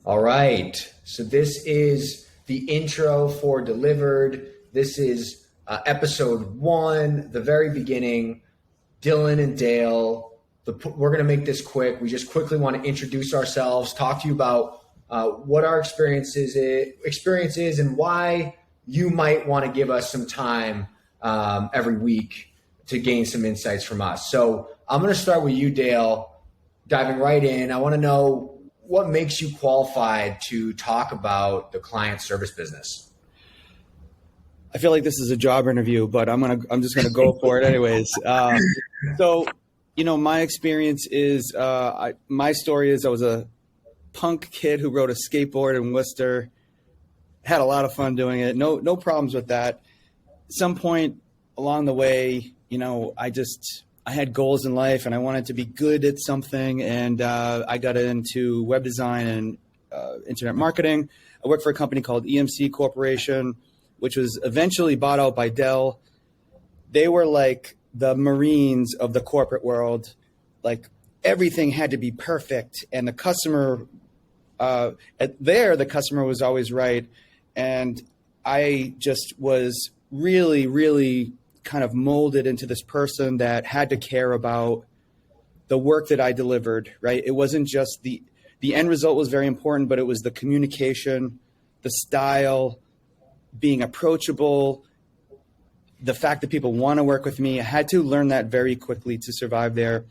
All right. So this is the intro for Delivered. This is episode 1, the very beginning. Dylan and Dale. We're going to make this quick. We just quickly want to introduce ourselves, talk to you about what our experience is and why you might want to give us some time every week to gain some insights from us. So I'm going to start with you, Dale, diving right in. I want to know what makes you qualified to talk about the client service business. I feel like this is a job interview, but I'm just gonna go for it anyways. So, my experience is my story is I was a punk kid who rode a skateboard in Worcester. Had a lot of fun doing it. No problems with that. At some point along the way, I had goals in life and I wanted to be good at something. And I got into web design and internet marketing. I worked for a company called EMC Corporation, which was eventually bought out by Dell. They were like the Marines of the corporate world. Like everything had to be perfect. And the customer, the customer was always right. And I just was really, really kind of molded into this person that had to care about the work that I delivered, right? It wasn't just the end result was very important, but it was the communication, the style, being approachable, the fact that people want to work with me. I had to learn that very quickly to survive there.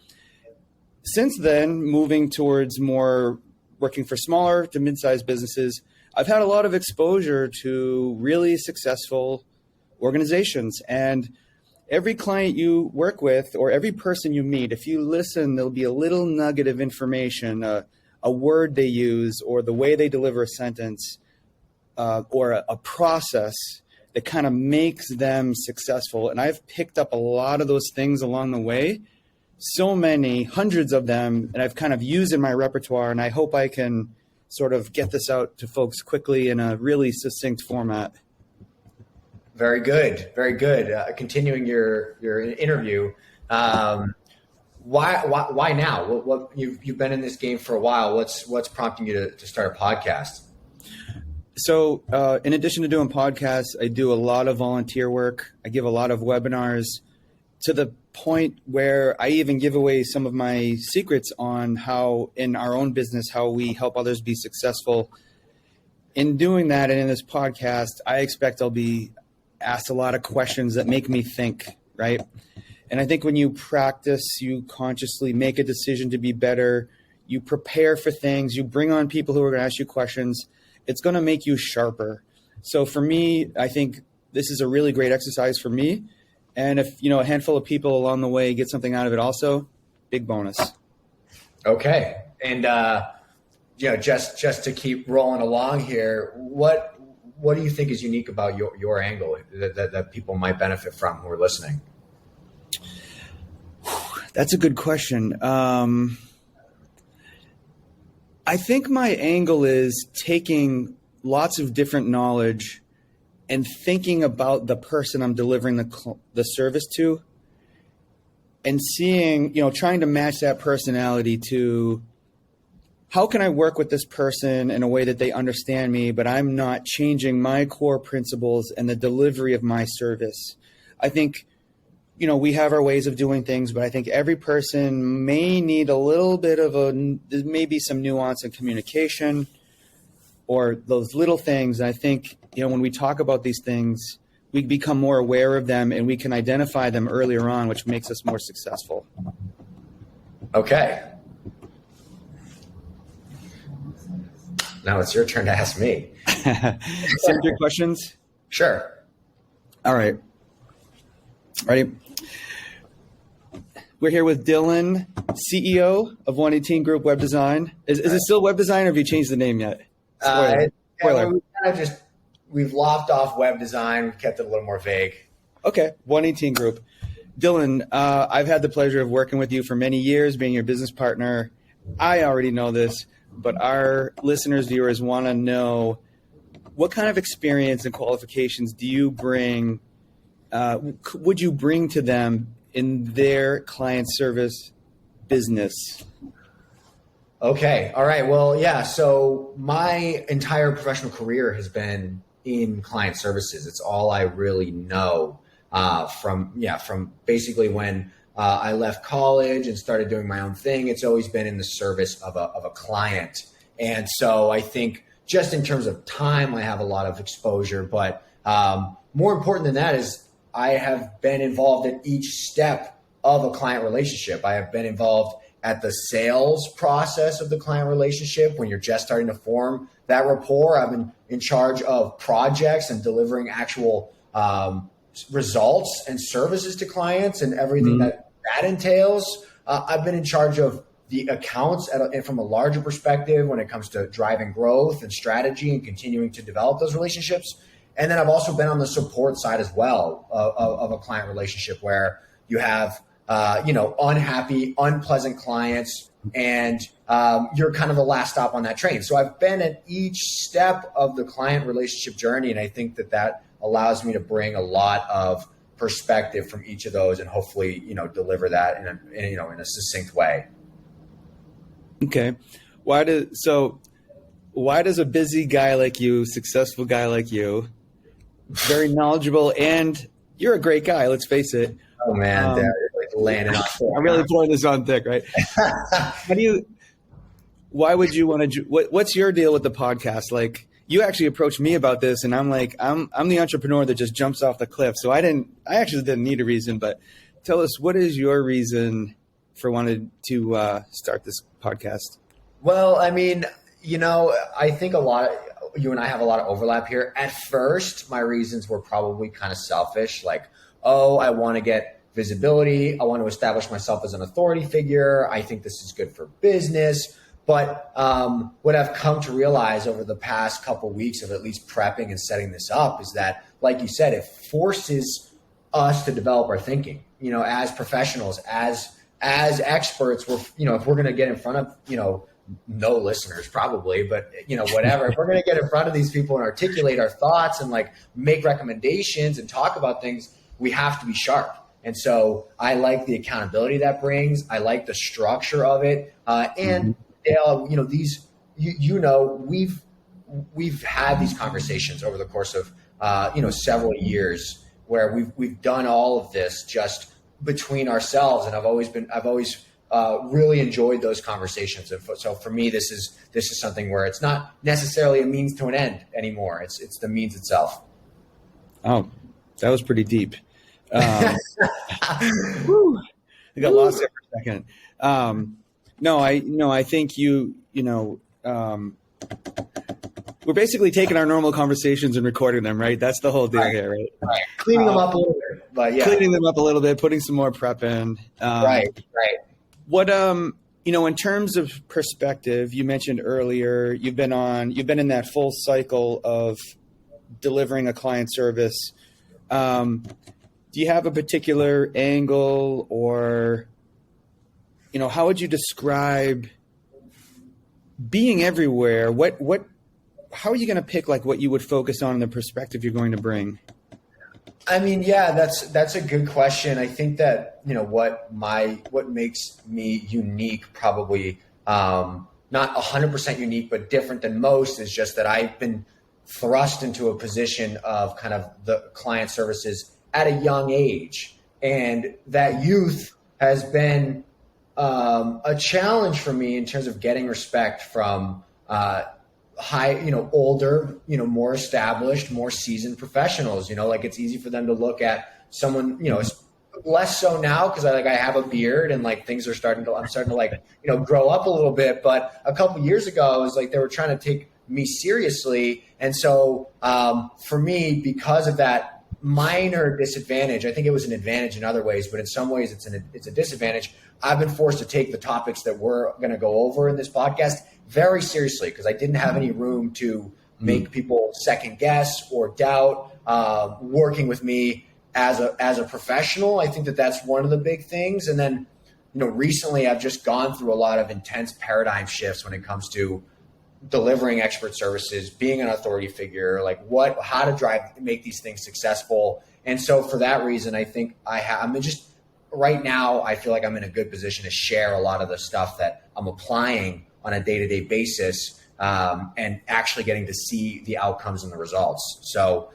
Since then, moving towards more working for smaller to mid-sized businesses, I've had a lot of exposure to really successful organizations. And every client you work with or every person you meet, if you listen, there'll be a little nugget of information, a word they use or the way they deliver a sentence or a process that kind of makes them successful. And I've picked up a lot of those things along the way, so many, hundreds of them, and I've kind of used in my repertoire. And I hope I can sort of get this out to folks quickly in a really succinct format. Very good. Very good. Continuing your interview. Why now? What you've been in this game for a while. What's prompting you to start a podcast? So in addition to doing podcasts, I do a lot of volunteer work. I give a lot of webinars to the point where I even give away some of my secrets on how in our own business, how we help others be successful. In doing that and in this podcast, I expect I'll be asked a lot of questions that make me think, right? And I think when you practice, you consciously make a decision to be better. You prepare for things. You bring on people who are going to ask you questions. It's going to make you sharper. So for me, I think this is a really great exercise for me. And if, a handful of people along the way get something out of it also, big bonus. Okay. And, just to keep rolling along here, what do you think is unique about your angle that people might benefit from who are listening? That's a good question. I think my angle is taking lots of different knowledge and thinking about the person I'm delivering the service to and seeing, trying to match that personality to how can I work with this person in a way that they understand me, but I'm not changing my core principles and the delivery of my service. I think, we have our ways of doing things, but I think every person may need a little bit of there may be some nuance in communication or those little things. And I think, when we talk about these things, we become more aware of them and we can identify them earlier on, which makes us more successful. Okay. Now it's your turn to ask me. Send your questions? Sure. All right. Ready? We're here with Dylan, CEO of 118 Group Web Design. Is it still Web Design or have you changed the name yet? Spoiler. We've lopped off Web Design. We've kept it a little more vague. Okay. 118 Group. Dylan, I've had the pleasure of working with you for many years, being your business partner. I already know this, but our listeners, viewers want to know what kind of experience and qualifications do you bring, would you bring to them in their client service business? Okay. All right. Well, yeah. So my entire professional career has been in client services. It's all I really know from basically when I left college and started doing my own thing. It's always been in the service of a client. And so I think just in terms of time, I have a lot of exposure. But more important than that is I have been involved at each step of a client relationship. I have been involved at the sales process of the client relationship when you're just starting to form that rapport. I've been in charge of projects and delivering actual results and services to clients and everything that entails. I've been in charge of the accounts from a larger perspective when it comes to driving growth and strategy and continuing to develop those relationships. And then I've also been on the support side as well of a client relationship where you have unhappy, unpleasant clients, and you're kind of the last stop on that train. So I've been at each step of the client relationship journey, and I think that allows me to bring a lot of perspective from each of those, and hopefully, deliver that in a succinct way. Okay, why does a busy guy like you, successful guy like you, very knowledgeable, and you're a great guy, let's face it. Oh man, landing on. I'm really pouring this on thick, right? Why would you want to? What's your deal with the podcast? Like, you actually approached me about this, and I'm like, I'm the entrepreneur that just jumps off the cliff. So I actually didn't need a reason, but tell us, what is your reason for wanting to start this podcast? Well, I mean, I think you and I have a lot of overlap here. At first, my reasons were probably kind of selfish, like, oh, I want to get visibility. I want to establish myself as an authority figure. I think this is good for business. But what I've come to realize over the past couple of weeks of at least prepping and setting this up is that, like you said, it forces us to develop our thinking, as professionals, as experts. If we're going to get in front of, no listeners probably, but whatever, if we're going to get in front of these people and articulate our thoughts and like make recommendations and talk about things, we have to be sharp. And so I like the accountability that brings. I like the structure of it. And we've had these conversations over the course of several years where we've done all of this just between ourselves, and I've always really enjoyed those conversations. And so for me, this is something where it's not necessarily a means to an end anymore. It's the means itself. Oh, that was pretty deep. I got lost there for a second. I think we're basically taking our normal conversations and recording them, right? That's the whole deal here, right? Right. Cleaning them up a little bit, but yeah. Cleaning them up a little bit, putting some more prep in. Right. What, in terms of perspective, you mentioned earlier, you've been in that full cycle of delivering a client service. Do you have a particular angle, or, how would you describe being everywhere? How are you going to pick like what you would focus on and the perspective you're going to bring? I mean, yeah, that's a good question. I think that, what makes me unique, probably not 100% unique, but different than most, is just that I've been thrust into a position of kind of the client services at a young age. And that youth has been a challenge for me in terms of getting respect from older, more established, more seasoned professionals. Like, it's easy for them to look at someone, less so now because I have a beard and like things are I'm starting to grow up a little bit. But a couple years ago, it was like they were trying to take me seriously. And so for me, because of that minor disadvantage, I think it was an advantage in other ways, but in some ways it's a disadvantage. I've been forced to take the topics that we're going to go over in this podcast very seriously because I didn't have any room to make people second guess or doubt working with me as a professional. I think that's one of the big things. And then, recently I've just gone through a lot of intense paradigm shifts when it comes to delivering expert services, being an authority figure, like how to make these things successful. And so for that reason, I think right now, I feel like I'm in a good position to share a lot of the stuff that I'm applying on a day-to-day basis, and actually getting to see the outcomes and the results. So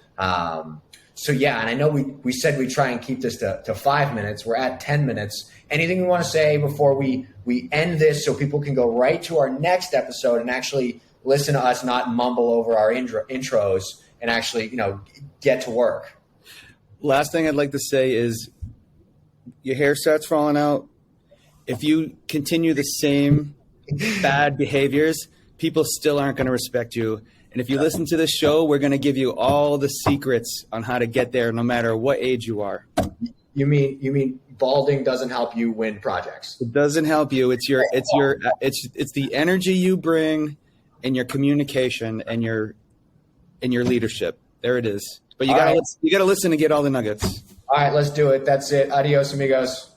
yeah, and I know we said we try and keep this to 5 minutes. We're at 10 minutes. Anything we want to say before we end this so people can go right to our next episode and actually listen to us not mumble over our intros and actually, get to work? Last thing I'd like to say is your hair starts falling out. If you continue the same bad behaviors, people still aren't going to respect you. And if you listen to this show, we're going to give you all the secrets on how to get there, no matter what age you are. You mean balding doesn't help you win projects? It doesn't help you. It's the energy you bring and your communication and your leadership. There it is. But you gotta listen to get all the nuggets. All right, let's do it. That's it. Adios, amigos.